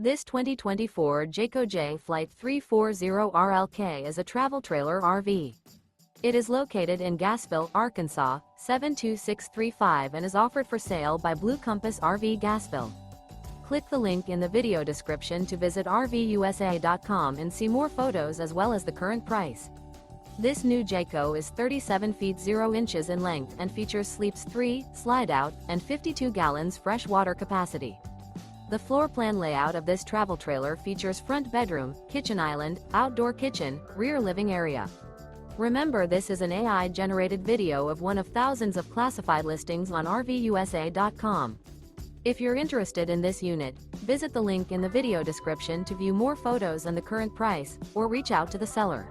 This 2024 Jayco Jay Flight 340RLK is a travel trailer RV. It is located in Gassville, Arkansas, 72635 and is offered for sale by Blue Compass RV Gassville. Click the link in the video description to visit RVUSA.com and see more photos as well as the current price. This new Jayco is 37 feet 0 inches in length and features sleeps 3, slide-out, and 52 gallons fresh water capacity. The floor plan layout of this travel trailer features front bedroom, kitchen island, outdoor kitchen, rear living area. Remember, this is an AI-generated video of one of thousands of classified listings on RVUSA.com. If you're interested in this unit, visit the link in the video description to view more photos and the current price, or reach out to the seller.